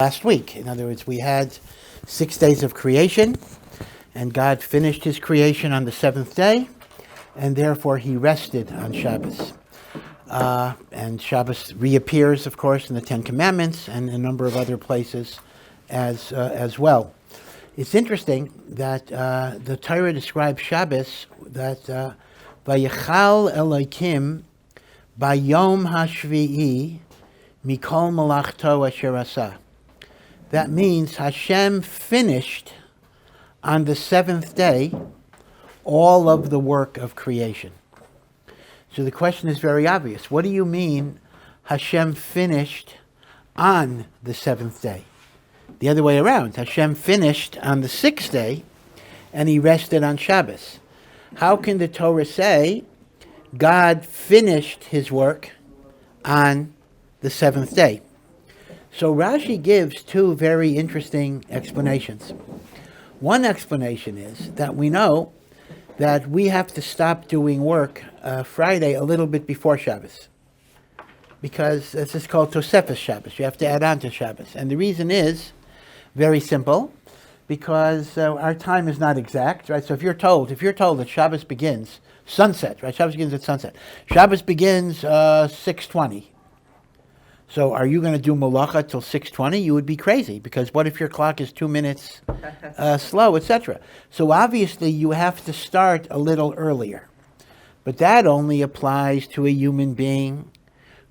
last week. In other words, we had 6 days of creation, and God finished his creation on the 7th day, and therefore he rested on Shabbos. And Shabbos reappears, of course, in the Ten Commandments and a number of other places as well. It's interesting that the Torah describes Shabbos that Vayichal Elokim Bayom Hashvi'i Mikol Malachto Asher Asah. That means Hashem finished on the 7th day all of the work of creation. So the question is very obvious. What do you mean Hashem finished on the 7th day? The other way around. Hashem finished on the 6th day and he rested on Shabbos. How can the Torah say God finished his work on the 7th day? So Rashi gives two very interesting explanations. One explanation is that we know that we have to stop doing work Friday a little bit before Shabbos, because this is called Tosefes Shabbos. You have to add on to Shabbos. And the reason is very simple, because our time is not exact, right? So if you're told that Shabbos begins sunset, right? Shabbos begins at sunset. Shabbos begins 6:20. So are you going to do malacha till 6:20? You would be crazy, because what if your clock is 2 minutes slow, etc.? So obviously you have to start a little earlier. But that only applies to a human being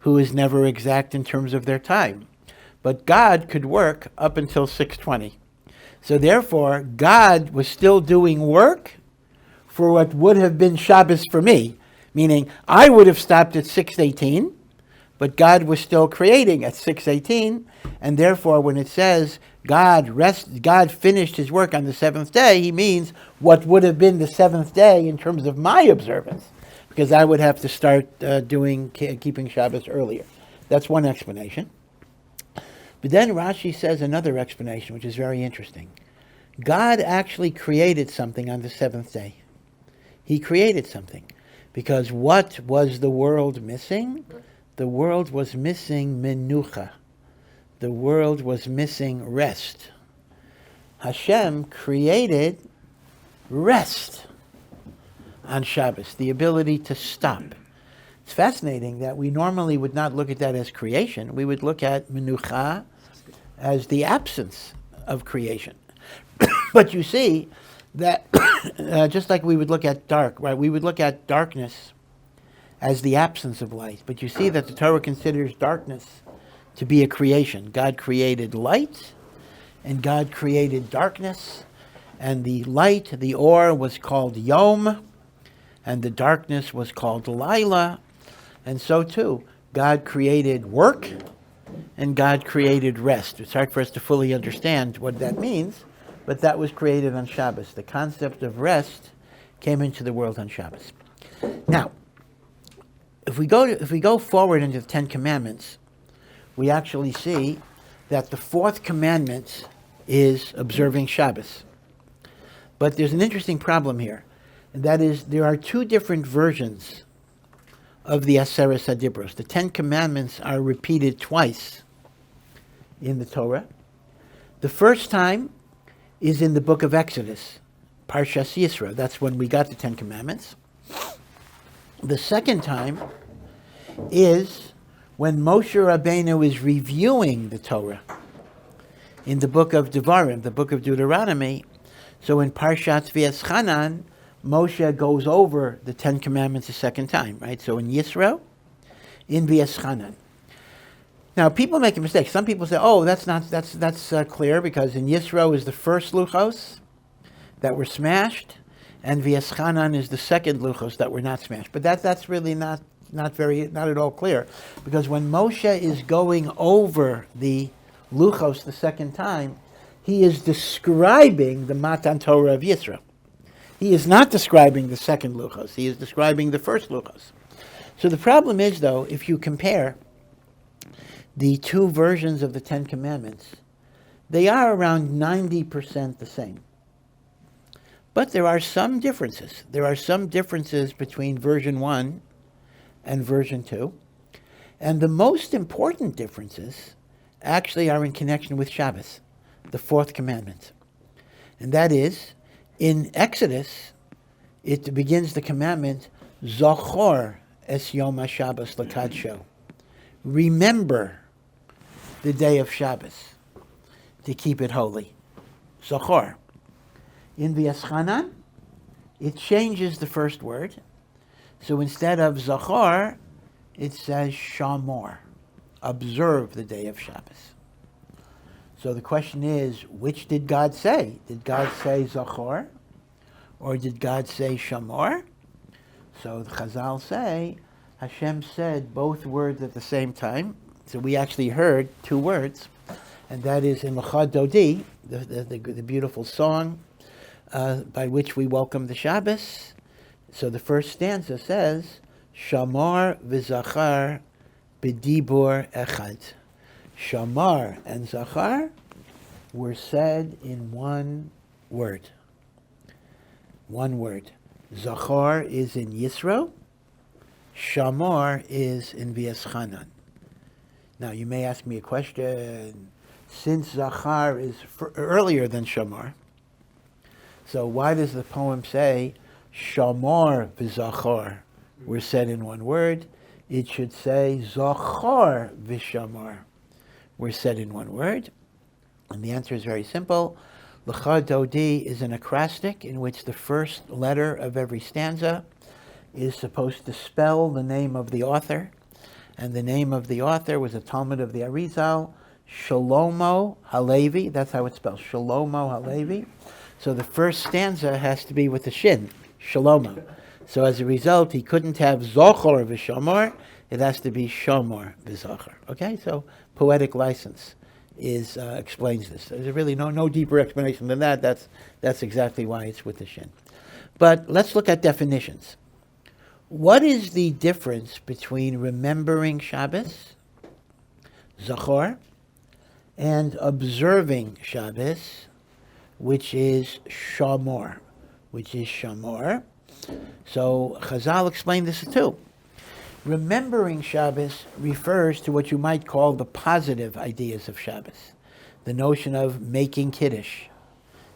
who is never exact in terms of their time. But God could work up until 6:20. So therefore, God was still doing work for what would have been Shabbos for me, meaning I would have stopped at 6:18, but God was still creating at 6:18, and therefore when it says God finished his work on the 7th day, he means what would have been the 7th day in terms of my observance, because I would have to start keeping Shabbos earlier. That's one explanation. But then Rashi says another explanation, which is very interesting. God actually created something on the 7th day. He created something, because what was the world missing? The world was missing menucha. The world was missing rest. Hashem created rest on Shabbos, the ability to stop. It's fascinating that we normally would not look at that as creation. We would look at menucha as the absence of creation. But you see that just like we would look at dark, right? We would look at darkness as the absence of light. But you see that the Torah considers darkness to be a creation. God created light, and God created darkness, and the light, the ohr, was called Yom, and the darkness was called Lila. And so too, God created work, and God created rest. It's hard for us to fully understand what that means, but that was created on Shabbos. The concept of rest came into the world on Shabbos. Now, if we go forward into the Ten Commandments, we actually see that the 4th commandment is observing Shabbos. But there's an interesting problem here, and that is there are 2 different versions of the Aseres HaDibros. The 10 commandments are repeated twice in the Torah. The first time is in the book of Exodus, Parshas Yisro. That's when we got the 10 commandments. The second time is when Moshe Rabbeinu is reviewing the Torah in the book of Devarim, the book of Deuteronomy. So in Parshat V'eschanan, Moshe goes over the 10 commandments a second time, right? So in Yisro, in V'eschanan. Now people make a mistake. Some people say, "Oh, that's clear, because in Yisro is the first luchos that were smashed, and V'eschanan is the second luchos that were not smashed." But that's really not at all clear, because when Moshe is going over the luchos the second time, he is describing the Matan Torah of Yisro. He is not describing the second luchos. He is describing the first luchos. So the problem is, though, if you compare the 2 versions of the 10 commandments, they are around 90% the same. But there are some differences. There are some differences between version 1 and version 2. And the most important differences actually are in connection with Shabbos, the fourth commandment. And that is, in Exodus, it begins the commandment, Zachor es Yom HaShabbos l'kadsho. Remember the day of Shabbos to keep it holy. Zachor. In V'yaschanan, it changes the first word. So instead of Zachor, it says Shamor. Observe the day of Shabbos. So the question is, which did God say? Did God say Zachor? Or did God say Shamor? So the Chazal say, Hashem said both words at the same time. So we actually heard two words, and that is in L'cha Dodi, the beautiful song by which we welcome the Shabbos. So the first stanza says, Shamar v'zachar b'dibur echad. Shamar and Zachar were said in one word. One word. Zachar is in Yisro. Shamar is in V'yaschanan. Now you may ask me a question. Since Zachar is earlier than Shamar, so why does the poem say Shamar v'Zachar were said in one word? It should say Zachar v'Shamar were said in one word. And the answer is very simple. L'cha Dodi is an acrostic in which the first letter of every stanza is supposed to spell the name of the author. And the name of the author was a Talmud of the Arizal, Shlomo Halevi. That's how it's spelled, Shlomo Halevi. So the first stanza has to be with the shin, Shlomo. So as a result, he couldn't have Zochor v'Shamor. It has to be Shomor v'Zochor. Okay, so poetic license explains this. There's really no deeper explanation than that. That's exactly why it's with the shin. But let's look at definitions. What is the difference between remembering Shabbos, Zachor, and observing Shabbos, which is Shamor, So Chazal explained this too. Remembering Shabbos refers to what you might call the positive ideas of Shabbos. The notion of making Kiddush,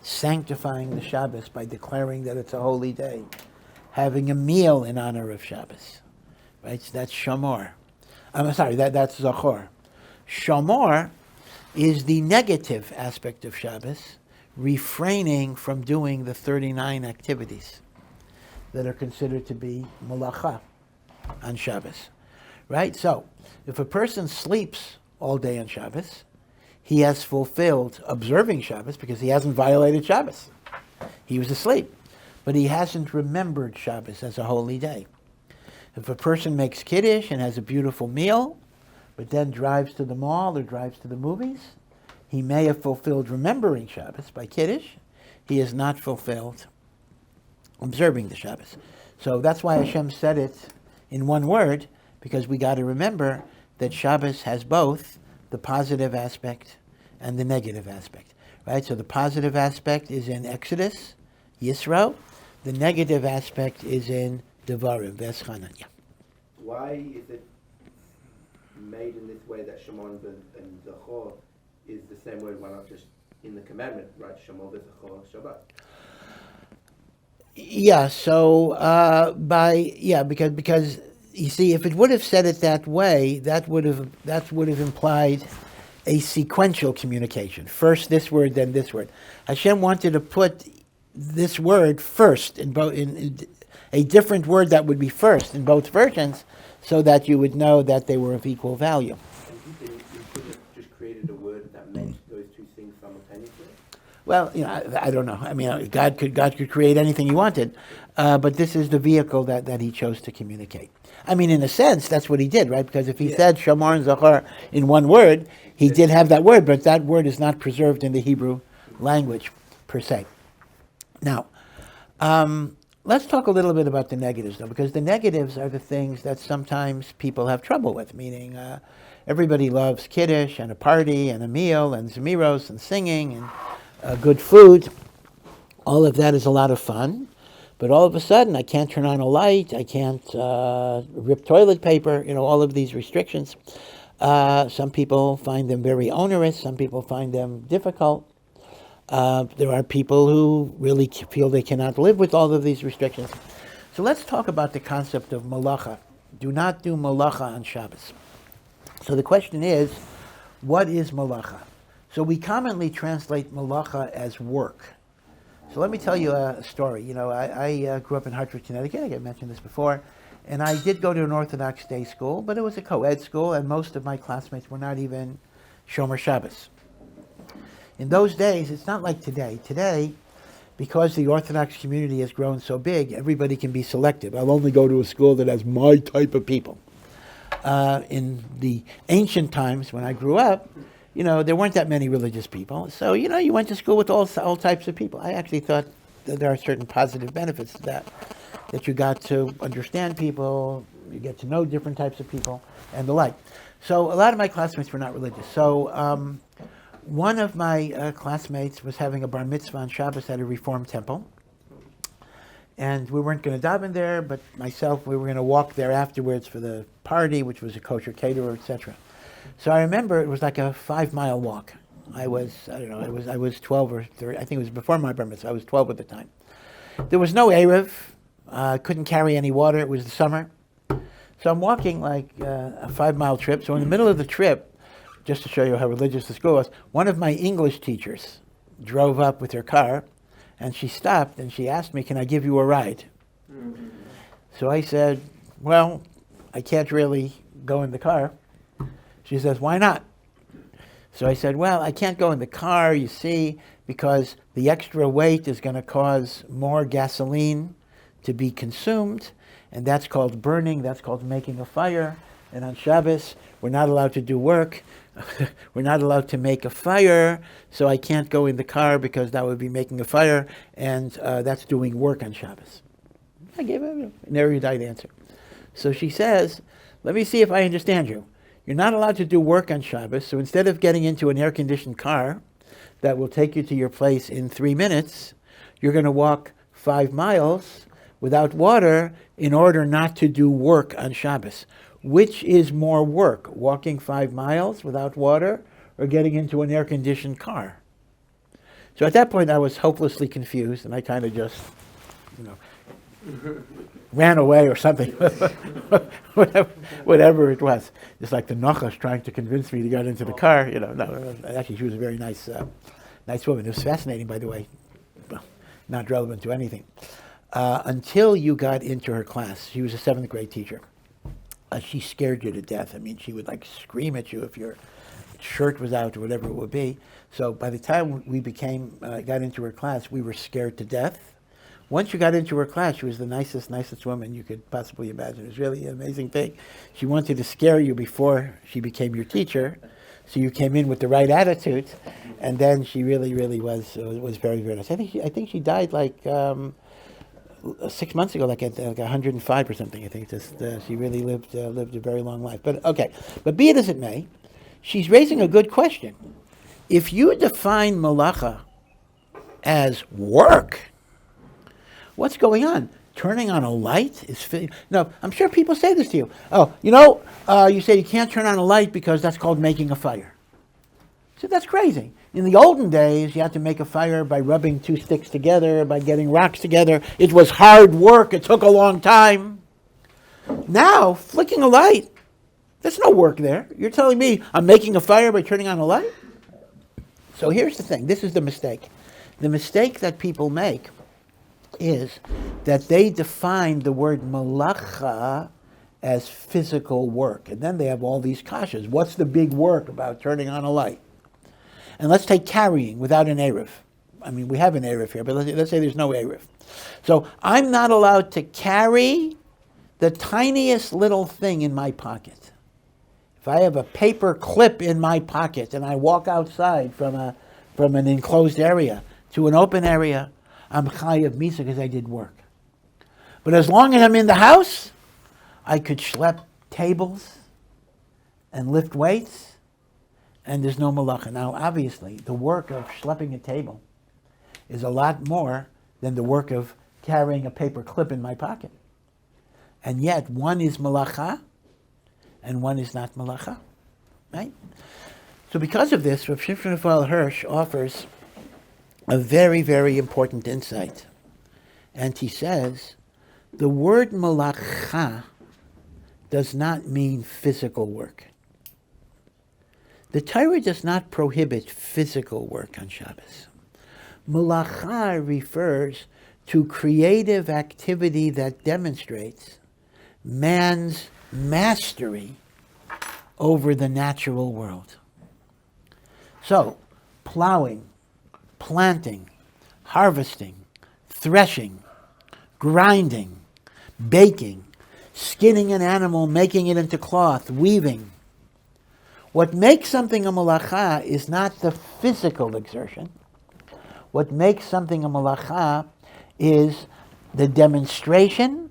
sanctifying the Shabbos by declaring that it's a holy day, having a meal in honor of Shabbos. Right? So that's Shamor. That's Zachor. Shamor is the negative aspect of Shabbos, refraining from doing the 39 activities that are considered to be malacha on Shabbos, right? So, if a person sleeps all day on Shabbos, he has fulfilled observing Shabbos because he hasn't violated Shabbos. He was asleep, but he hasn't remembered Shabbos as a holy day. If a person makes Kiddush and has a beautiful meal, but then drives to the mall or drives to the movies, he may have fulfilled remembering Shabbos by Kiddush. He has not fulfilled observing the Shabbos. So that's why Hashem said it in one word, because we got to remember that Shabbos has both the positive aspect and the negative aspect. Right? So the positive aspect is in Exodus, Yisro. The negative aspect is in Devarim, V'eschanan. Yeah. Why is it made in this way that Shemon and Zachor is the same word? Why not just in the commandment, right? Shemon v'Zachor Shabbat. Yeah. So because you see, if it would have said it that way, that would have implied a sequential communication. First this word, then this word. Hashem wanted to put this word first in both, in a different word that would be first in both versions, so that you would know that they were of equal value. You could have just created a word that meant those two things simultaneously? Well, I don't know. I mean, God could create anything He wanted, but this is the vehicle that He chose to communicate. I mean, in a sense, that's what He did, right? Because if He said Shamar and Zachar in one word, He did have that word, but that word is not preserved in the Hebrew language per se. Now, let's talk a little bit about the negatives, though, because the negatives are the things that sometimes people have trouble with, meaning everybody loves Kiddush and a party and a meal and Zemiros and singing and good food. All of that is a lot of fun, but all of a sudden I can't turn on a light, I can't rip toilet paper, all of these restrictions. Some people find them very onerous. Some people find them difficult. There are people who really feel they cannot live with all of these restrictions. So let's talk about the concept of malacha. Do not do malacha on Shabbos. So the question is, what is malacha? So we commonly translate malacha as work. So let me tell you a story. You know, I grew up in Hartford, Connecticut. I mentioned this before. And I did go to an Orthodox day school, but it was a co-ed school, and most of my classmates were not even Shomer Shabbos. In those days, it's not like today. Today, because the Orthodox community has grown so big, everybody can be selective. I'll only go to a school that has my type of people. In the ancient times, when I grew up, you know, there weren't that many religious people. So, you know, you went to school with all types of people. I actually thought that there are certain positive benefits to that you got to understand people, you get to know different types of people, and the like. So a lot of my classmates were not religious. So one of my classmates was having a bar mitzvah on Shabbos at a Reform temple. And we weren't going to daven there, but myself, we were going to walk there afterwards for the party, which was a kosher caterer, etc. So I remember it was like a 5-mile walk. I was 12 or 13. I think it was before my bar mitzvah. I was 12 at the time. There was no Erev. Couldn't carry any water. It was the summer. So I'm walking like a 5-mile trip. So in the middle of the trip, just to show you how religious the school was, one of my English teachers drove up with her car, and she stopped and she asked me, "Can I give you a ride?" Mm-hmm. So I said, "Well, I can't really go in the car." She says, "Why not?" So I said, "Well, I can't go in the car, you see, because the extra weight is going to cause more gasoline to be consumed, and that's called burning, that's called making a fire. And on Shabbos, we're not allowed to do work. We're not allowed to make a fire, so I can't go in the car because that would be making a fire, and that's doing work on Shabbos." I gave her an erudite answer. So she says, "Let me see if I understand you. You're not allowed to do work on Shabbos, so instead of getting into an air-conditioned car that will take you to your place in 3 minutes, you're going to walk 5 miles without water in order not to do work on Shabbos. Which is more work, walking 5 miles without water or getting into an air-conditioned car?" So at that point, I was hopelessly confused, and I kind of just, ran away or something, whatever it was. Just like the Nachash trying to convince me to get into the car. No, actually, she was a very nice woman. It was fascinating, by the way. Well, not relevant to anything. Until you got into her class. She was a 7th grade teacher. She scared you to death. I mean, she would like scream at you if your shirt was out or whatever it would be. So by the time we got into her class, we were scared to death. Once you got into her class, she was the nicest woman you could possibly imagine. It was really an amazing thing. She wanted to scare you before she became your teacher, so you came in with the right attitude, and then she really was very, very nice. I think she died like 6 months ago, like at 105 or something. I think she really lived a very long life. But okay, but be it as it may, she's raising a good question. If you define malacha as work, what's going on? Turning on a light is no. I'm sure people say this to you. Oh, you say you can't turn on a light because that's called making a fire. So that's crazy. In the olden days, you had to make a fire by rubbing 2 sticks together, by getting rocks together. It was hard work. It took a long time. Now, flicking a light, there's no work there. You're telling me I'm making a fire by turning on a light? So here's the thing. This is the mistake. The mistake that people make is that they define the word malacha as physical work. And then they have all these kashas. What's the big work about turning on a light? And let's take carrying without an Erev. I mean, we have an Erev here, but let's say there's no Erev. So I'm not allowed to carry the tiniest little thing in my pocket. If I have a paper clip in my pocket and I walk outside from an enclosed area to an open area, I'm chayav misa because I did work. But as long as I'm in the house, I could schlep tables and lift weights, and there's no malacha. Now, obviously, the work of schlepping a table is a lot more than the work of carrying a paper clip in my pocket. And yet, one is malacha, and one is not malacha. right? So because of this, Rav Shimshon Raphael Hirsch offers a very, very important insight. And he says, the word malacha does not mean physical work. The Torah does not prohibit physical work on Shabbos. Malacha refers to creative activity that demonstrates man's mastery over the natural world. So, plowing, planting, harvesting, threshing, grinding, baking, skinning an animal, making it into cloth, weaving. What makes something a malacha is not the physical exertion. What makes something a malacha is the demonstration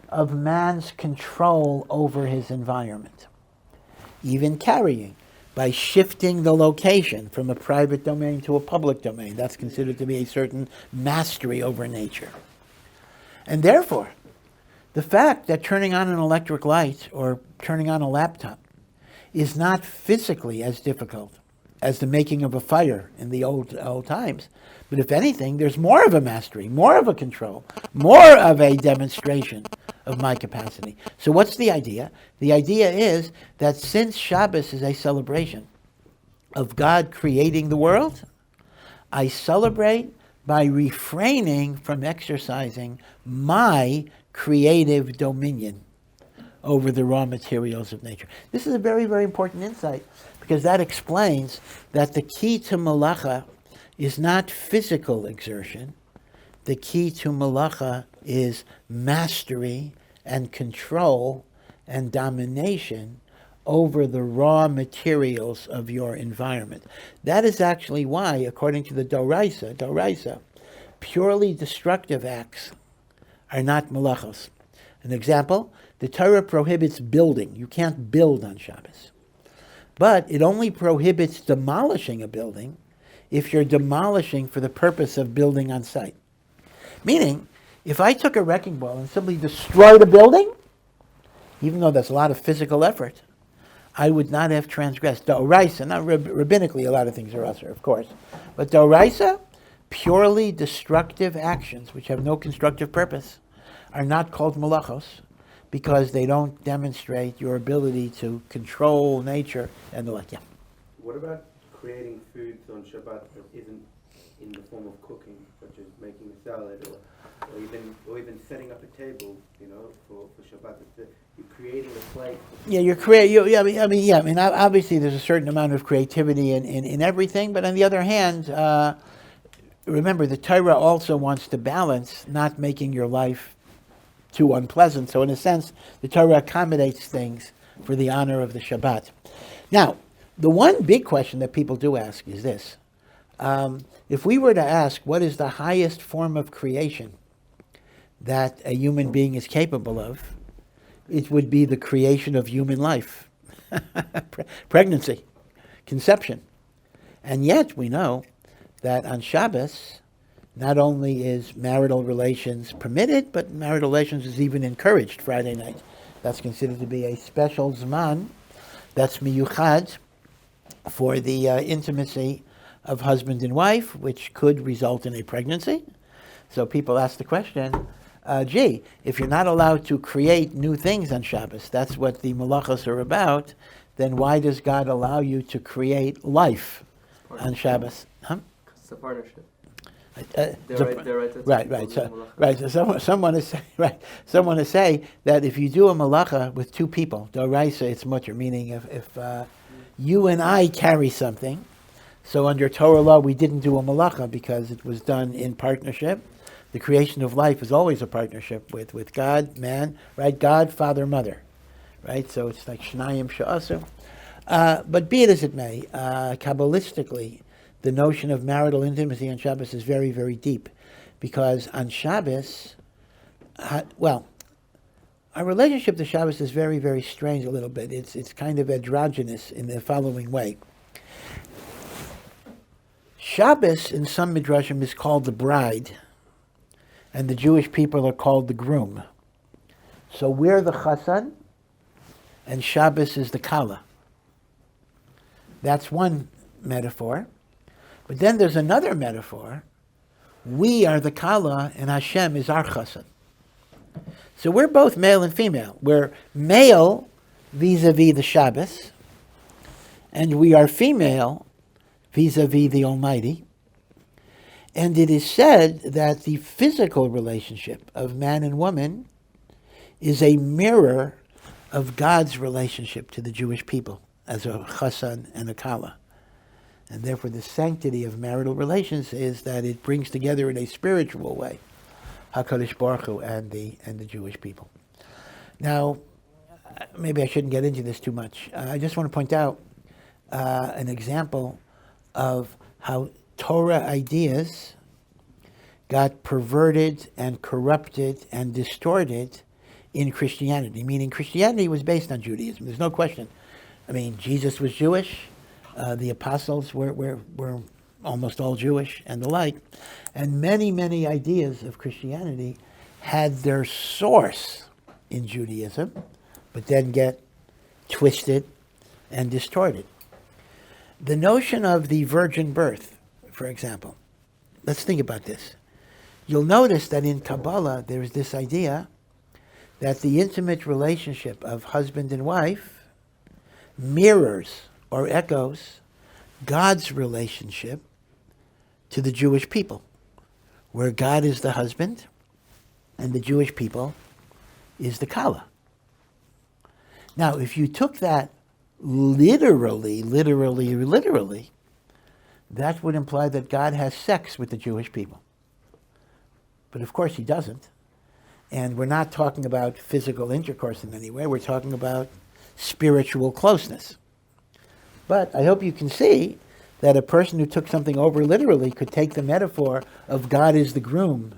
of man's control over his environment. Even carrying, by shifting the location from a private domain to a public domain, that's considered to be a certain mastery over nature. And therefore, the fact that turning on an electric light or turning on a laptop is not physically as difficult as the making of a fire in the old times. But if anything, there's more of a mastery, more of a control, more of a demonstration of my capacity. So what's the idea? The idea is that since Shabbos is a celebration of God creating the world, I celebrate by refraining from exercising my creative dominion over the raw materials of nature. This is a very, very important insight, because that explains that the key to malacha is not physical exertion. The key to malacha is mastery and control and domination over the raw materials of your environment. That is actually why, according to the Doraisa, purely destructive acts are not malachos. An example, the Torah prohibits building. You can't build on Shabbos. But it only prohibits demolishing a building if you're demolishing for the purpose of building on site. Meaning, if I took a wrecking ball and simply destroyed a building, even though that's a lot of physical effort, I would not have transgressed. Doraisa, not rabbinically, a lot of things are usher, of course. But Doraisa, purely destructive actions which have no constructive purpose are not called malachos, because they don't demonstrate your ability to control nature and the like. Yeah. What about creating foods on Shabbat that isn't in the form of cooking, such as making a salad or even setting up a table, for Shabbat? You're creating a plate. Yeah, obviously there's a certain amount of creativity in everything, but on the other hand, remember the Torah also wants to balance not making your life too unpleasant. So in a sense, the Torah accommodates things for the honor of the Shabbat. Now, the one big question that people do ask is this. If we were to ask what is the highest form of creation that a human being is capable of, it would be the creation of human life. Pregnancy, conception. And yet we know that on Shabbos, not only is marital relations permitted, but marital relations is even encouraged Friday night. That's considered to be a special zman that's miyuchad for the intimacy of husband and wife, which could result in a pregnancy. So people ask the question, if you're not allowed to create new things on Shabbos, that's what the malachos are about, then why does God allow you to create life on Shabbos? It's a partnership. Right. So someone is saying that if you do a malacha with two people, doraisa, it's mutter, meaning if you and I carry something, so under Torah law we didn't do a malacha because it was done in partnership. The creation of life is always a partnership with God, man, right? God, father, mother, right? So it's like shnayim sha'asu. But be it as it may, Kabbalistically, the notion of marital intimacy on Shabbos is very, very deep, because on Shabbos, our relationship to Shabbos is very, very strange a little bit. It's kind of androgynous in the following way. Shabbos, in some midrashim, is called the bride, and the Jewish people are called the groom. So we're the chassan, and Shabbos is the kala. That's one metaphor. But then there's another metaphor. We are the Kala and Hashem is our Chassan. So we're both male and female. We're male vis-a-vis the Shabbos, and we are female vis-a-vis the Almighty. And it is said that the physical relationship of man and woman is a mirror of God's relationship to the Jewish people as a chassan and a kala. And therefore the sanctity of marital relations is that it brings together in a spiritual way HaKadosh Baruch Hu and the Jewish people. Now, maybe I shouldn't get into this too much. I just want to point out an example of how Torah ideas got perverted and corrupted and distorted in Christianity, meaning Christianity was based on Judaism. There's no question. I mean, Jesus was Jewish. The apostles were almost all Jewish and the like. And many, many ideas of Christianity had their source in Judaism, but then get twisted and distorted. The notion of the virgin birth, for example, let's think about this. You'll notice that in Kabbalah there's this idea that the intimate relationship of husband and wife mirrors or echoes God's relationship to the Jewish people, where God is the husband and the Jewish people is the Kala. Now, if you took that literally, that would imply that God has sex with the Jewish people. But of course he doesn't. And we're not talking about physical intercourse in any way. We're talking about spiritual closeness. But I hope you can see that a person who took something over literally could take the metaphor of God is the groom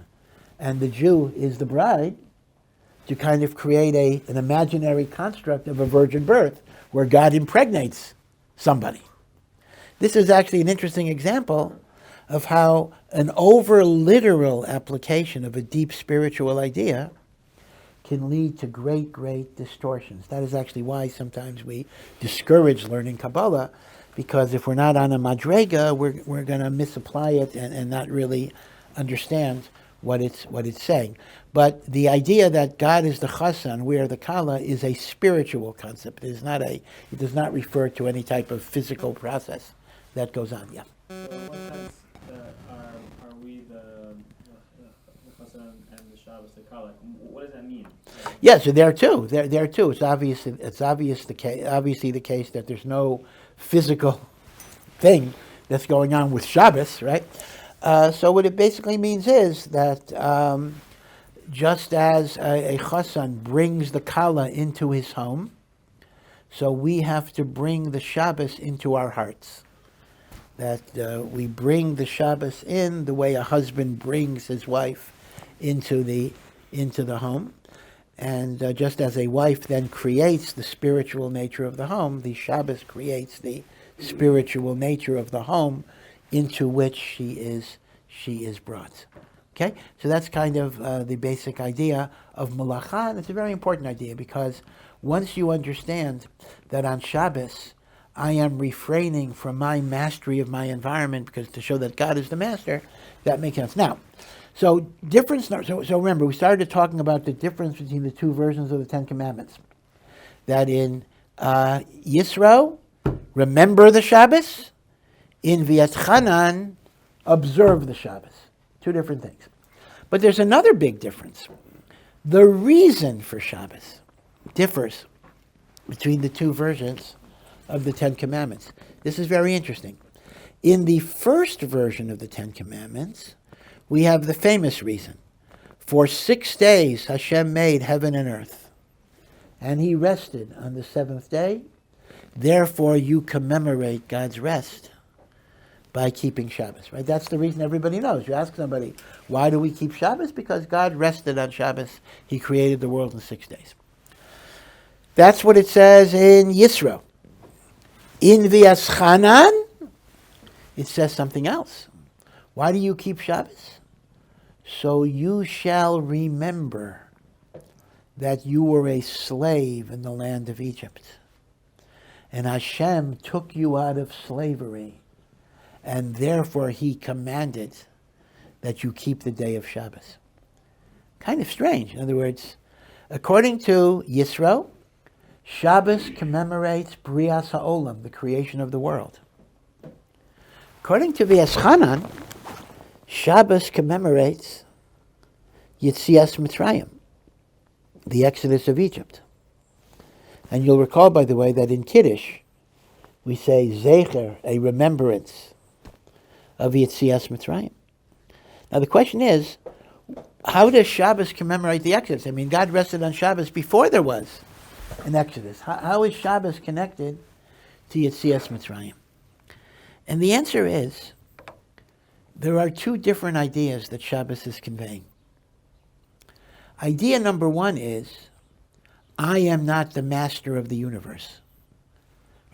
and the Jew is the bride to kind of create an imaginary construct of a virgin birth where God impregnates somebody. This is actually an interesting example of how an over-literal application of a deep spiritual idea can lead to great, great distortions. That is actually why sometimes we discourage learning Kabbalah, because if we're not on a madrega, we're going to misapply it and not really understand what it's saying. But the idea that God is the chassan, we are the kala, is a spiritual concept. It does not refer to any type of physical process that goes on. Yeah. So in what sense are we the chassan and the Shabbos the kala? What does that mean? Yeah, so there too. There too. It's obviously the case that there's no physical thing that's going on with Shabbos, right? So what it basically means is that just as a chassan brings the kala into his home, so we have to bring the Shabbos into our hearts. That we bring the Shabbos in the way a husband brings his wife into the home. And just as a wife then creates the spiritual nature of the home, the Shabbos creates the spiritual nature of the home into which she is brought. Okay? So that's kind of the basic idea of malacha, and it's a very important idea because once you understand that on Shabbos I am refraining from my mastery of my environment because to show that God is the master, that makes sense. Now, so remember, we started talking about the difference between the two versions of the Ten Commandments. That in Yisro, remember the Shabbos. In V'yatchanan, observe the Shabbos. Two different things. But there's another big difference. The reason for Shabbos differs between the two versions of the Ten Commandments. This is very interesting. In the first version of the Ten Commandments, we have the famous reason. For 6 days Hashem made heaven and earth, and he rested on the seventh day. Therefore you commemorate God's rest by keeping Shabbos, right? That's the reason everybody knows. You ask somebody, why do we keep Shabbos? Because God rested on Shabbos. He created the world in 6 days. That's what it says in Yisro. In V'yaschanan, it says something else. Why do you keep Shabbos? So you shall remember that you were a slave in the land of Egypt. and Hashem took you out of slavery, and therefore he commanded that you keep the day of Shabbos. Kind of strange. In other words, according to Yisro, Shabbos commemorates Brias HaOlam, the creation of the world. According to V'eschanan, Shabbos commemorates Yetzias Mitzrayim, the Exodus of Egypt. And you'll recall, by the way, that in Kiddush, we say Zecher, a remembrance of Yetzias Mitzrayim. Now the question is, how does Shabbos commemorate the Exodus? I mean, God rested on Shabbos before there was an Exodus. How is Shabbos connected to Yetzias Mitzrayim? And the answer is, there are two different ideas that Shabbos is conveying. Idea number one is, I am not the master of the universe.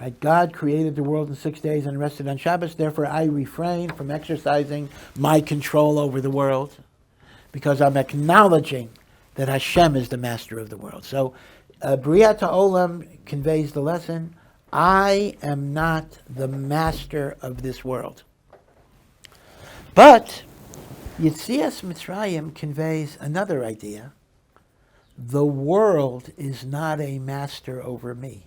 Right? God created the world in 6 days and rested on Shabbos, therefore I refrain from exercising my control over the world because I'm acknowledging that Hashem is the master of the world. So Briat HaOlam conveys the lesson, I am not the master of this world. But Yetzias Mitzrayim conveys another idea. The world is not a master over me.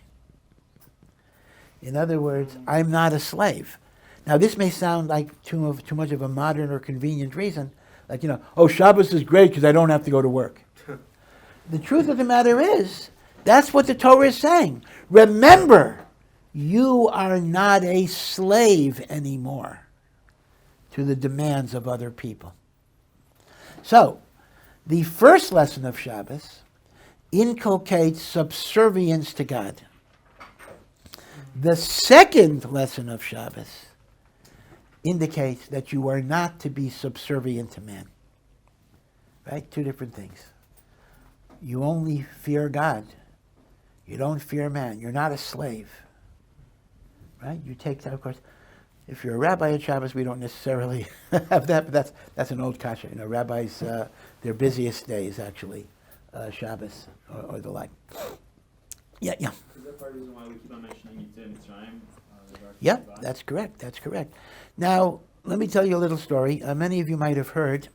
In other words, I'm not a slave. Now this may sound like too much of a modern or convenient reason, like, Shabbos is great because I don't have to go to work. The truth of the matter is, that's what the Torah is saying. Remember, you are not a slave anymore to the demands of other people. So, the first lesson of Shabbos inculcates subservience to God. The second lesson of Shabbos indicates that you are not to be subservient to man. Right? Two different things. You only fear God. You don't fear man. You're not a slave. Right? You take that, of course. If you're a rabbi at Shabbos, we don't necessarily have that, but that's an old kasha. Rabbis, their busiest day is actually Shabbos or the like. Yeah. Is that part of the reason why we keep on mentioning Yitzchak Mitzrayim? Yeah, that's correct. Now, let me tell you a little story. Many of you might have heard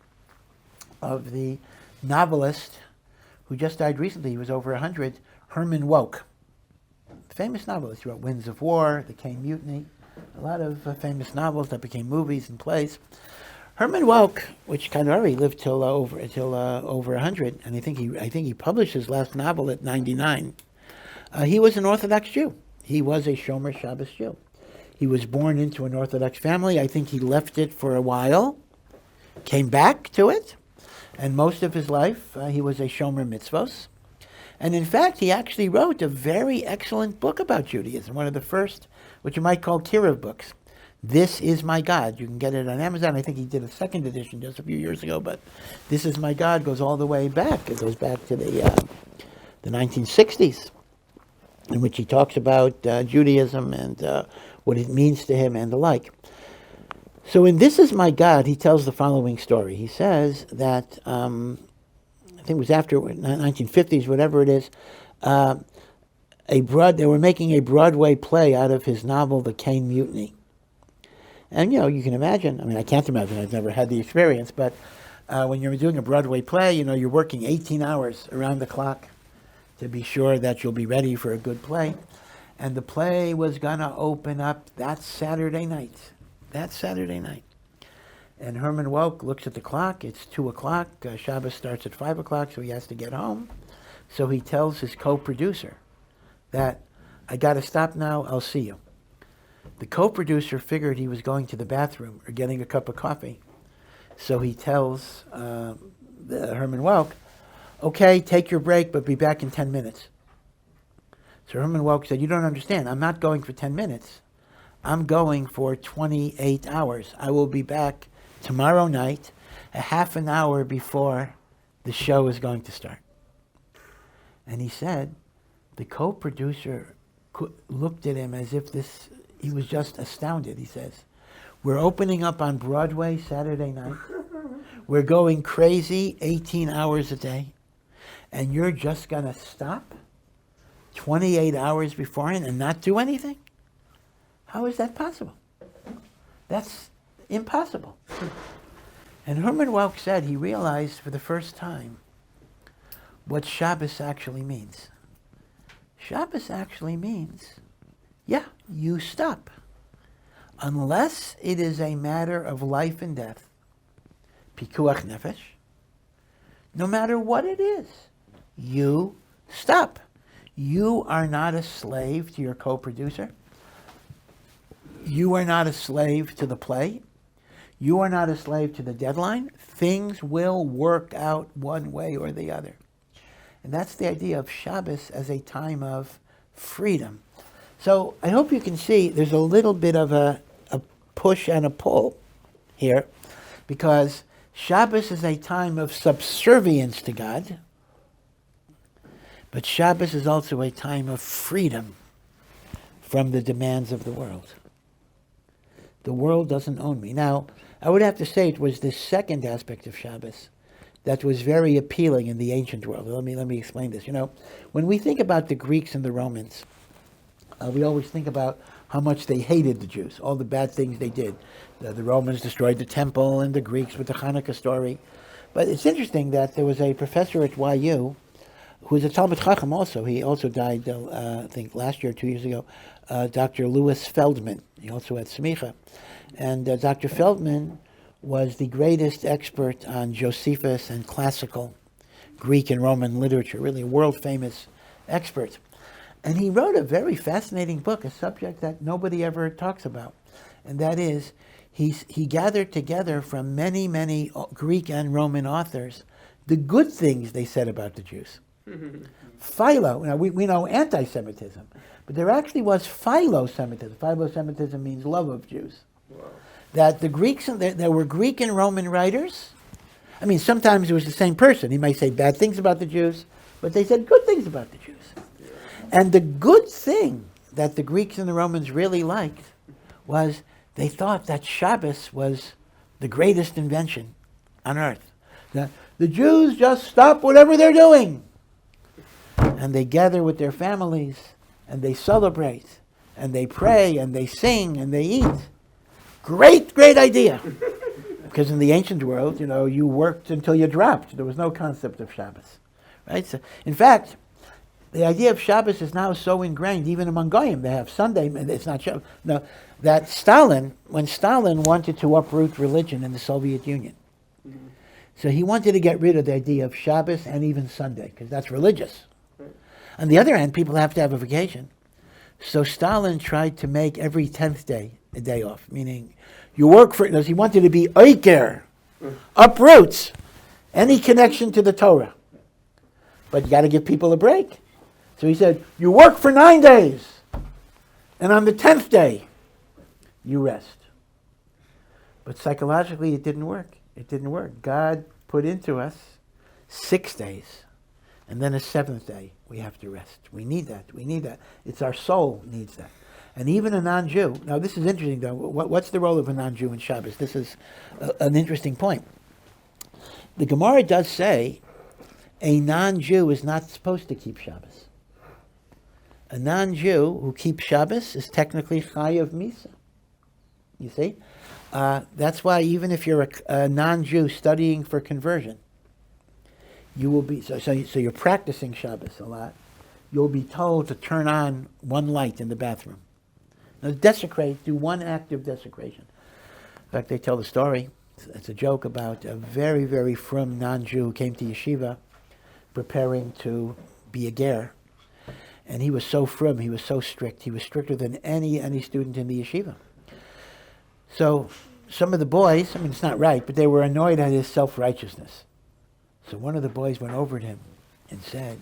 of the novelist who just died recently. He was over 100, Herman Wouk. Famous novelist. He wrote Winds of War, The Caine Mutiny, a lot of famous novels that became movies and plays. Herman Wouk, which kind of already lived till over 100, and I think he published his last novel at 99. He was an Orthodox Jew. He was a Shomer Shabbos Jew. He was born into an Orthodox family. I think he left it for a while, came back to it, and most of his life he was a Shomer Mitzvos. And in fact, he actually wrote a very excellent book about Judaism, one of the first, what you might call Kiruv books. This Is My God. You can get it on Amazon. I think he did a second edition just a few years ago, but This Is My God goes all the way back. It goes back to the 1960s, in which he talks about Judaism and what it means to him and the like. So in This Is My God, he tells the following story. He says that, I think it was after 1950s, whatever it is, they were making a Broadway play out of his novel, The Caine Mutiny. And, you can imagine, I can't imagine, I've never had the experience, but when you're doing a Broadway play, you're working 18 hours around the clock to be sure that you'll be ready for a good play. And the play was going to open up that Saturday night. And Herman Wouk looks at the clock. It's 2 o'clock. Shabbos starts at 5 o'clock, so he has to get home. So he tells his co-producer that, I got to stop now, I'll see you. The co-producer figured he was going to the bathroom or getting a cup of coffee. So he tells Herman Wouk, okay, take your break, but be back in 10 minutes. So Herman Wouk said, you don't understand. I'm not going for 10 minutes. I'm going for 28 hours. I will be back tomorrow night, a half an hour before the show is going to start. And he said, the co-producer looked at him as if he was just astounded. He says, we're opening up on Broadway Saturday night. We're going crazy 18 hours a day. And you're just going to stop 28 hours beforehand and not do anything? How is that possible? That's impossible. And Herman Welk said he realized for the first time what Shabbos actually means. Shabbos actually means, you stop. Unless it is a matter of life and death, pikuach nefesh, no matter what it is, you stop. You are not a slave to your co-producer. You are not a slave to the play. You are not a slave to the deadline. Things will work out one way or the other. And that's the idea of Shabbos as a time of freedom. So I hope you can see there's a little bit of a push and a pull here, because Shabbos is a time of subservience to God, but Shabbos is also a time of freedom from the demands of the world. The world doesn't own me. Now, I would have to say it was this second aspect of Shabbos that was very appealing in the ancient world. Let me explain this. When we think about the Greeks and the Romans, we always think about how much they hated the Jews, all the bad things they did. The Romans destroyed the temple, and the Greeks with the Hanukkah story. But it's interesting that there was a professor at YU who was a Talmud Chacham also. He also died, I think, last year, 2 years ago, Dr. Louis Feldman. He also had Smicha. And Dr. Feldman was the greatest expert on Josephus and classical Greek and Roman literature, really a world-famous expert. And he wrote a very fascinating book, a subject that nobody ever talks about. And that is, he gathered together from many, many Greek and Roman authors the good things they said about the Jews. Philo, we know anti-Semitism, but there actually was philo-Semitism. Philo-Semitism means love of Jews. Wow. That the Greeks, there were Greek and Roman writers. I mean, sometimes it was the same person. He might say bad things about the Jews, but they said good things about the Jews. And the good thing that the Greeks and the Romans really liked was they thought that Shabbos was the greatest invention on earth. That the Jews just stop whatever they're doing, and they gather with their families, and they celebrate, and they pray, and they sing, and they eat. Great, great idea. Because in the ancient world, you worked until you dropped. There was no concept of Shabbos, right? So, in fact, the idea of Shabbos is now so ingrained, even among Goyim. They have Sunday, it's not Shabbos. No, that when Stalin wanted to uproot religion in the Soviet Union, so he wanted to get rid of the idea of Shabbos and even Sunday, because that's religious. On the other hand, people have to have a vacation. So Stalin tried to make every 10th day a day off, meaning you work for, he wanted to be oiker, uproots any connection to the Torah. But you got to give people a break. So he said, you work for 9 days, and on the 10th day, you rest. But psychologically, it didn't work. It didn't work. God put into us 6 days, and then a 7th day, we have to rest. We need that. We need that. It's our soul needs that. And even a non-Jew, now this is interesting though, what's the role of a non-Jew in Shabbos? This is an interesting point. The Gemara does say a non-Jew is not supposed to keep Shabbos. A non-Jew who keeps Shabbos is technically chayav misa. You see? That's why even if you're a non-Jew studying for conversion, you will be, so you're practicing Shabbos a lot, you'll be told to turn on one light in the bathroom. Now do one act of desecration. In fact, they tell the story, it's a joke about a very, very frum non-Jew who came to yeshiva preparing to be a ger. And he was so frum, he was so strict. He was stricter than any student in the yeshiva. So some of the boys, it's not right, but they were annoyed at his self-righteousness. So one of the boys went over to him and said,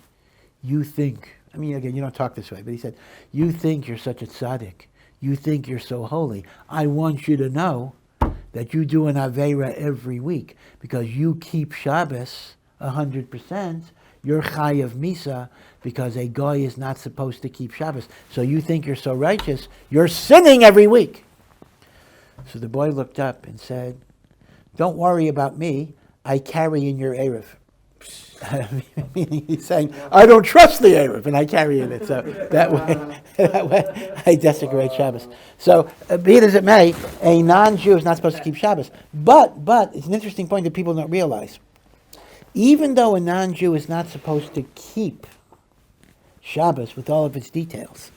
again, you don't talk this way, but he said, you think you're such a tzaddik. You think you're so holy. I want you to know that you do an Aveira every week because you keep Shabbos 100%. You're chayav misa because a guy is not supposed to keep Shabbos. So you think you're so righteous, you're sinning every week. So the boy looked up and said, don't worry about me. I carry in your Erev Meaning he's saying, I don't trust the Erev, and I carry it. So that way I desecrate Shabbos. So be it as it may, a non-Jew is not supposed to keep Shabbos. But it's an interesting point that people don't realize. Even though a non-Jew is not supposed to keep Shabbos with all of its details,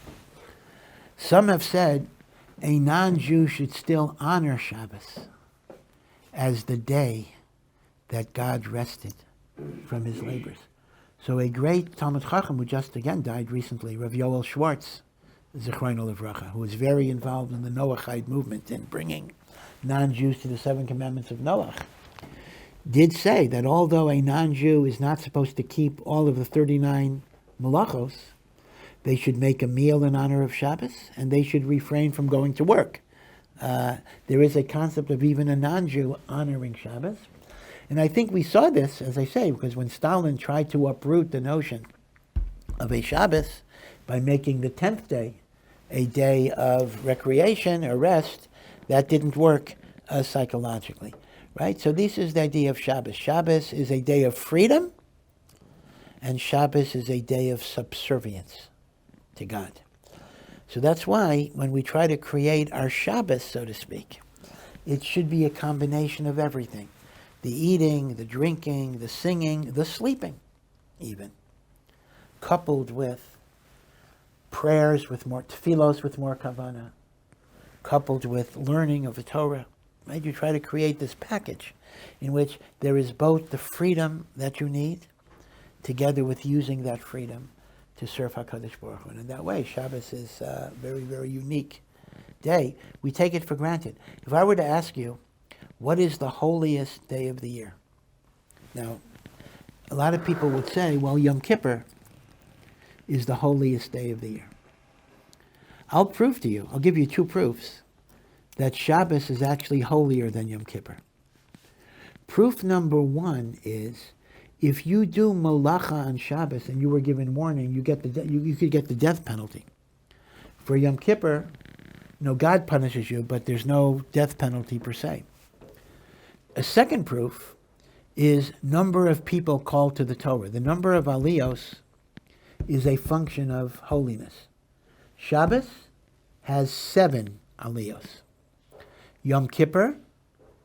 some have said a non-Jew should still honor Shabbos as the day that God rested from his labors. So a great Talmud Chacham who just again died recently, Rav Yoel Schwartz, Zichrono Livracha, who was very involved in the Noachide movement in bringing non-Jews to the 7 commandments of Noach, did say that although a non-Jew is not supposed to keep all of the 39 malachos, they should make a meal in honor of Shabbos, and they should refrain from going to work. There is a concept of even a non-Jew honoring Shabbos. And I think we saw this, as I say, because when Stalin tried to uproot the notion of a Shabbos by making the 10th day a day of recreation or rest, that didn't work psychologically, right? So this is the idea of Shabbos. Shabbos is a day of freedom, and Shabbos is a day of subservience to God. So that's why when we try to create our Shabbos, so to speak, it should be a combination of everything. The eating, the drinking, the singing, the sleeping, even, coupled with prayers with more tefillos, with more kavanah, coupled with learning of the Torah. Right? You try to create this package in which there is both the freedom that you need, together with using that freedom to serve HaKadosh Baruch Hu. And in that way, Shabbos is a very, very unique day. We take it for granted. If I were to ask you, what is the holiest day of the year? Now, a lot of people would say, well, Yom Kippur is the holiest day of the year. I'll prove to you, I'll give you 2 proofs, that Shabbos is actually holier than Yom Kippur. Proof number 1 is, if you do molacha on Shabbos and you were given warning, you could get the death penalty. For Yom Kippur, God punishes you, but there's no death penalty per se. A second proof is number of people called to the Torah. The number of aliyos is a function of holiness. Shabbos has 7 aliyos. Yom Kippur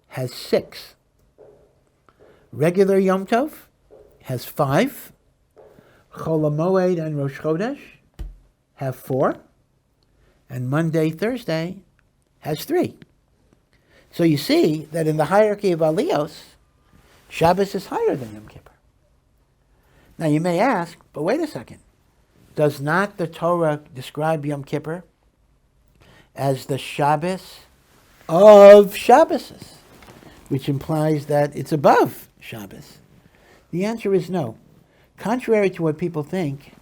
has 6. Regular Yom Tov has 5. Chol HaMoed and Rosh Chodesh have 4. And Monday, Thursday has 3. So you see that in the hierarchy of aliyos, Shabbos is higher than Yom Kippur. Now you may ask, but wait a second. Does not the Torah describe Yom Kippur as the Shabbos of Shabboses, which implies that it's above Shabbos? The answer is no. Contrary to what people think,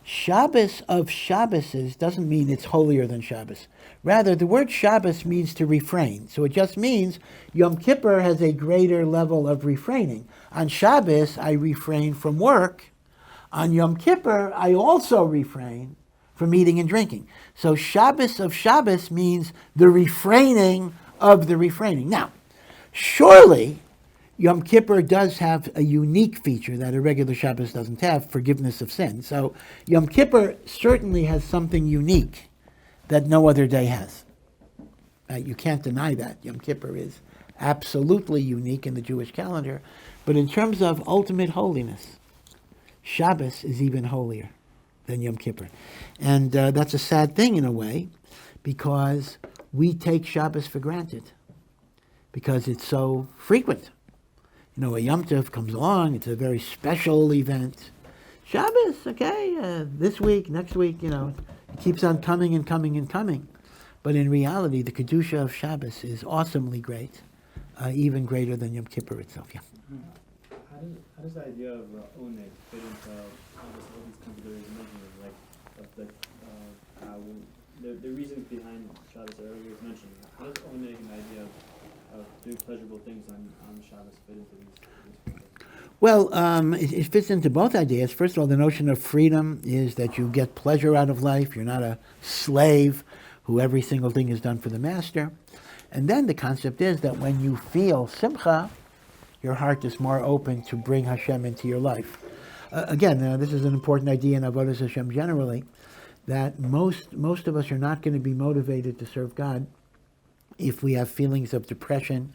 Shabbos of Shabboses doesn't mean it's holier than Shabbos. Rather, the word Shabbos means to refrain. So it just means Yom Kippur has a greater level of refraining. On Shabbos, I refrain from work. On Yom Kippur, I also refrain from eating and drinking. So Shabbos of Shabbos means the refraining of the refraining. Now, surely Yom Kippur does have a unique feature that a regular Shabbos doesn't have, forgiveness of sin. So Yom Kippur certainly has something unique that no other day has. You can't deny that. Yom Kippur is absolutely unique in the Jewish calendar. But in terms of ultimate holiness, Shabbos is even holier than Yom Kippur. And that's a sad thing in a way, because we take Shabbos for granted, because it's so frequent. A Yom Tov comes along, it's a very special event. Shabbos, okay, this week, next week, it keeps on coming and coming and coming. But in reality, the Kedusha of Shabbos is awesomely great, even greater than Yom Kippur itself. Yeah. How does the idea of oneg fit into all these considerations mentioned? The reasons behind Shabbos earlier was mentioned. How does oneg and the idea of doing pleasurable things on Shabbos fit into these? Well, it fits into both ideas. First of all, the notion of freedom is that you get pleasure out of life. You're not a slave who every single thing is done for the master. And then the concept is that when you feel simcha, your heart is more open to bring Hashem into your life. Again, this is an important idea in Avodas Hashem generally, that most of us are not going to be motivated to serve God if we have feelings of depression,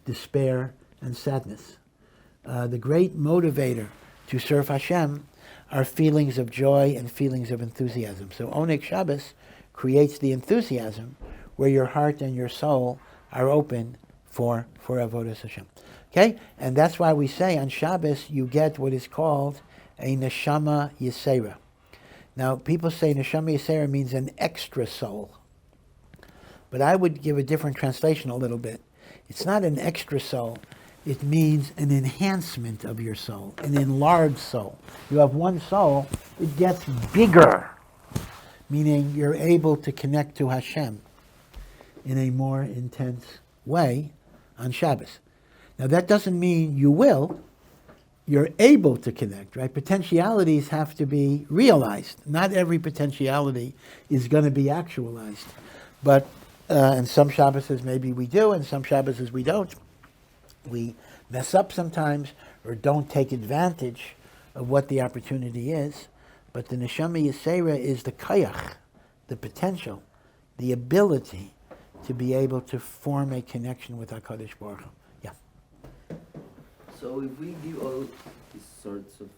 despair, and sadness. The great motivator to serve Hashem are feelings of joy and feelings of enthusiasm. So Oneg Shabbos creates the enthusiasm where your heart and your soul are open for Avodas Hashem. Okay? And that's why we say on Shabbos you get what is called a Neshama Yisera. Now, people say Neshama Yisera means an extra soul. But I would give a different translation a little bit. It's not an extra soul. It means an enhancement of your soul, an enlarged soul. You have one soul, it gets bigger, meaning you're able to connect to Hashem in a more intense way on Shabbos. Now, that doesn't mean you will. You're able to connect, right? Potentialities have to be realized. Not every potentiality is going to be actualized. But and some Shabbos maybe we do, and some Shabbos we don't. We mess up sometimes or don't take advantage of what the opportunity is. But the Neshama Yisera is the kayach, the potential, the ability to be able to form a connection with HaKadosh Baruch Hu. Yeah. So if we give all these sorts of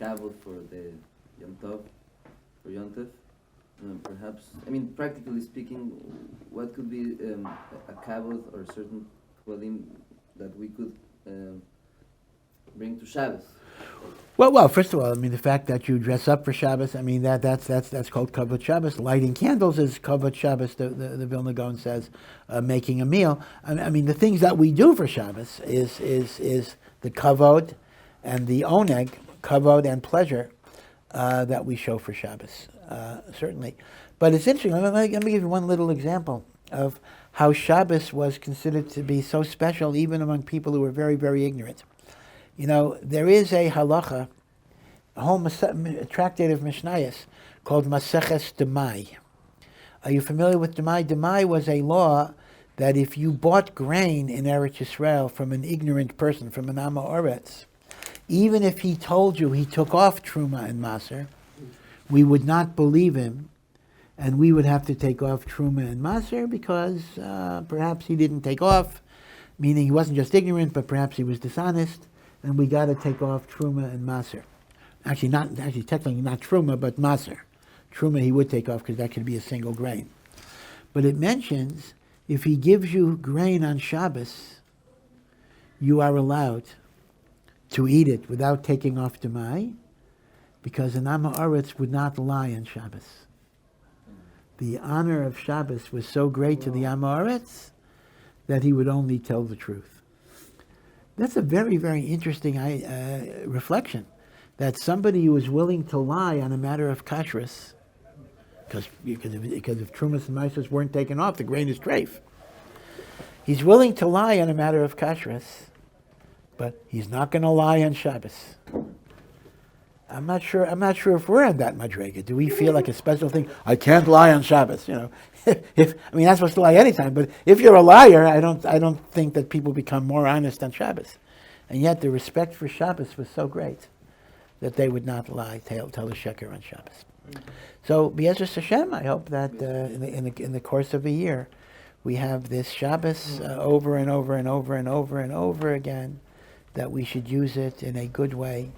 kavod for the Yom Tov, for Yom Tov, perhaps, I mean, practically speaking, what could be a kavod or certain kvadim that we could bring to Shabbos? Well, first of all, I mean, the fact that you dress up for Shabbos, I mean, that's called Kavod Shabbos. Lighting candles is Kavod Shabbos, the Vilna Gaon says, making a meal. I mean, the things that we do for Shabbos is the Kavod and the Oneg, Kavod and pleasure, that we show for Shabbos, certainly. But it's interesting, let me give you one little example of how Shabbos was considered to be so special even among people who were very, very ignorant. You know, there is a halacha, a whole tractate of Mishnayos called Maseches Demai. Are you familiar with Demai? Demai was a law that if you bought grain in Eretz Yisrael from an ignorant person, from an Amoritz, even if he told you he took off Truma and Maser, we would not believe him, and we would have to take off Truma and Maser because perhaps he didn't take off, meaning he wasn't just ignorant, but perhaps he was dishonest. And we got to take off Truma and Maser. Actually, technically not Truma, but Maser. Truma he would take off because that could be a single grain. But it mentions if he gives you grain on Shabbos, you are allowed to eat it without taking off Demai, because an Amoritz would not lie on Shabbos. The honor of Shabbos was so great to the Amoritz that he would only tell the truth. That's a very, very interesting reflection, that somebody who is willing to lie on a matter of kashrus, because if Trumas and Maasros weren't taken off, the grain is treif. He's willing to lie on a matter of kashrus, but he's not going to lie on Shabbos. I'm not sure if we're on that madrega. Do we feel like a special thing? I can't lie on Shabbos. You know, I'm supposed to lie anytime. But if you're a liar, I don't think that people become more honest on Shabbos. And yet, the respect for Shabbos was so great that they would not lie, tell a sheker on Shabbos. So, B'ezras Hashem, I hope that in the course of a year, we have this Shabbos over and over and over and over and over again, that we should use it in a good way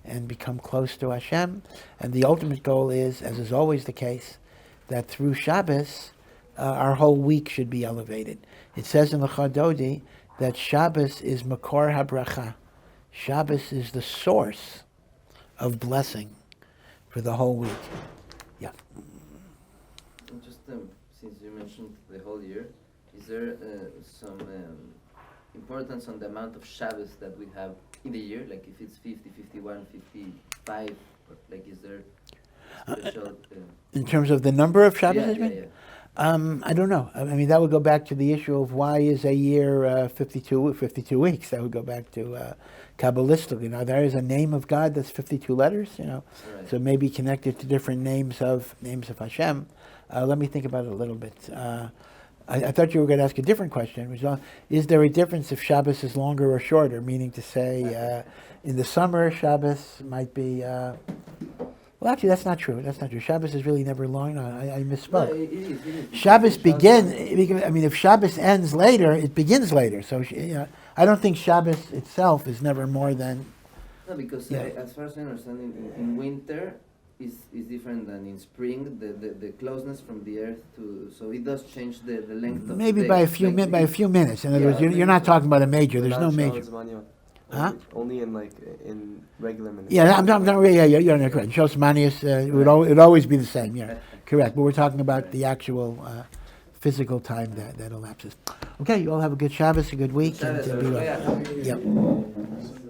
and become close to Hashem. And the ultimate goal is, as is always the case, that through Shabbos, our whole week should be elevated. It says in the Chadodi that Shabbos is Makor HaBracha. Shabbos is the source of blessing for the whole week. Yeah. And just since you mentioned the whole year, is there some importance on the amount of Shabbos that we have in the year? Like if it's 50, 51, 55, or like is there special... in terms of the number of Shabbos? Yeah. I don't know. I mean, that would go back to the issue of why is a year 52 weeks. That would go back to Kabbalistically. You know, there is a name of God that's 52 letters, you know, Right. So maybe connected to different names of Hashem. Let me think about it a little bit. I thought you were going to ask a different question, which is, is there a difference if Shabbos is longer or shorter? Meaning to say, in the summer, Shabbos might be. Well, actually, that's not true. That's not true. Shabbos is really never long. No, I misspoke. No, it is. Shabbos begins. I mean, if Shabbos ends later, it begins later. So, I don't think Shabbos itself is never more than. No, because Yeah. as far as I understand, in winter is different than in spring. The closeness from the earth to, so it does change the length of Maybe the by day. a few by a few minutes. In other Yeah, words, you're not talking about a major. There's no major. Huh? Only in regular minutes. Yeah, I'm not. Yeah, you're not correct. Shos Manius, it would always be the same. Yeah, correct. But we're talking about the actual physical time that elapses. Okay, you all have a good Shabbos, a good week, and Shabbos, be well. yeah. Yep.